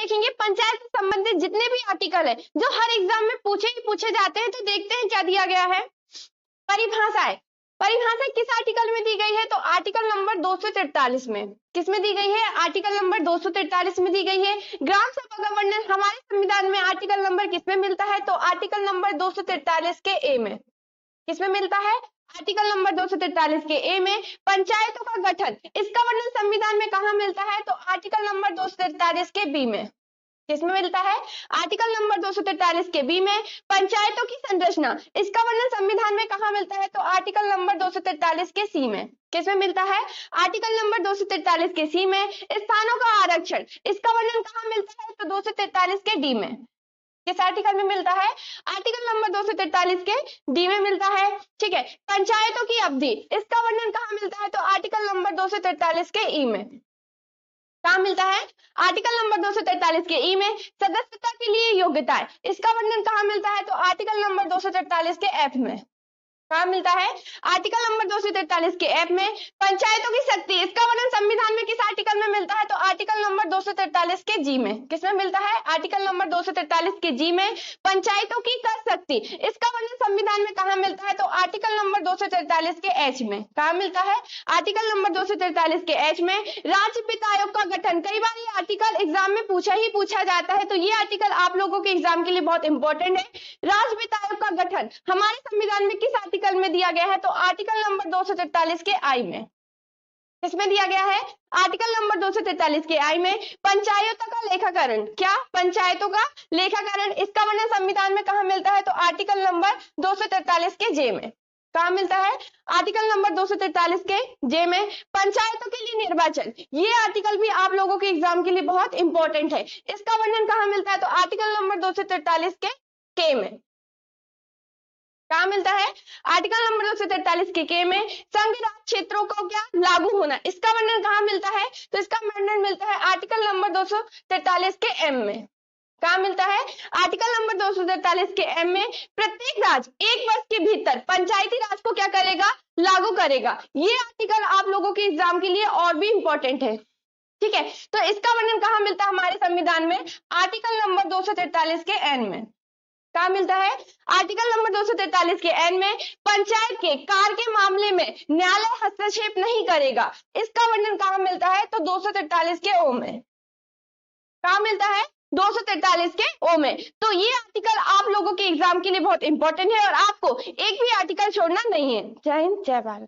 देखेंगे पंचायत से संबंधित जितने भी आर्टिकल है जो हर एग्जाम में पूछे जाते हैं, तो देखते हैं क्या दिया गया है। परिभाषाएं, परिभाषा किस आर्टिकल में दी गई है? तो आर्टिकल नंबर 243 में। किसमें दी गई है? आर्टिकल नंबर 243 में दी गई है। ग्राम सभा का वर्णन हमारे संविधान में आर्टिकल नंबर किसमें मिलता है? तो आर्टिकल नंबर 243 के ए में। किसमें मिलता है? आर्टिकल नंबर 243 के ए में। पंचायतों का गठन, इसका वर्णन संविधान में कहां मिलता है? तो आर्टिकल नंबर 243 के बी में। किसमें मिलता है? आर्टिकल नंबर 243 के बी में। पंचायतों की संरचना, इसका वर्णन संविधान में कहां मिलता है? तो आर्टिकल नंबर 243 के सी में। किसमें मिलता है? आर्टिकल नंबर 243 के सी में। स्थानों का आरक्षण, इसका वर्णन कहां मिलता है? तो 243 के डी में। किस आर्टिकल में मिलता है? आर्टिकल नंबर 243 के डी में मिलता है। ठीक है। पंचायतों की अवधि, इसका वर्णन कहां मिलता है? तो आर्टिकल नंबर 243 के ई में। कहां मिलता है? आर्टिकल नंबर 243 के ई में। सदस्यता के लिए योग्यताएं, इसका वर्णन कहां मिलता है? तो आर्टिकल नंबर 243 के एफ में। कहां मिलता है? आर्टिकल नंबर 243 के एफ में। पंचायतों की शक्ति, इसका वर्णन संविधान में किस आर्टिकल में मिलता है? तो आर्टिकल नंबर 243 के जी में। किसमें मिलता है? आर्टिकल नंबर 243 के जी में। पंचायतों की कर शक्ति, इसका वर्णन संविधान में कहां मिलता है? तो आर्टिकल नंबर 243 के एच में। कहां मिलता है? आर्टिकल नंबर 243 के एच में। राज्य वित्त आयोग का गठन, कई बार ये आर्टिकल एग्जाम में पूछा जाता है, तो ये आर्टिकल आप लोगों के एग्जाम के लिए बहुत इंपॉर्टेंट है। राज्य वित्त आयोग का गठन हमारे संविधान में किस आर्टिकल में दिया गया है? तो आर्टिकल नंबर 243 के आई में। किसमें दिया गया है? आर्टिकल नंबर 243 के आई में। पंचायतों का लेखाकरण, क्या? पंचायतों का लेखाकरण, इसका वर्णन संविधान में कहां मिलता है? तो आर्टिकल नंबर 243 के जे में। कहां मिलता है? आर्टिकल नंबर 243 के जे में। पंचायतों के लिए निर्वाचन, ये आर्टिकल भी आप लोगों के एग्जाम के लिए बहुत इंपॉर्टेंट है। इसका वर्णन कहां मिलता है? तो आर्टिकल नंबर 243 के में। कहां मिलता है? आर्टिकल नंबर 243 के में। संघ राज क्षेत्रों को क्या लागू होना, इसका वर्णन कहां मिलता है? तो इसका वर्णन मिलता है आर्टिकल नंबर 243 के एम में। कहां मिलता है? आर्टिकल नंबर 243 के एम में। प्रत्येक राज्य 1 वर्ष के भीतर पंचायती राज को क्या करेगा? लागू करेगा। ये आर्टिकल आप लोगों के एग्जाम के लिए और भी इंपॉर्टेंट है। ठीक है। तो इसका वर्णन कहां मिलता है हमारे संविधान में? आर्टिकल नंबर 243 के एन में। कहां मिलता है? आर्टिकल नंबर 243 के एन में। पंचायत के कार्य के मामले में न्यायालय हस्तक्षेप नहीं करेगा, इसका वर्णन कहां मिलता है? तो 243 के ओ में। कहां मिलता है? 243 के ओ में। तो ये आर्टिकल आप लोगों के एग्जाम के लिए बहुत इंपॉर्टेंट है और आपको एक भी आर्टिकल छोड़ना नहीं है। जय हिंद, जय भारत।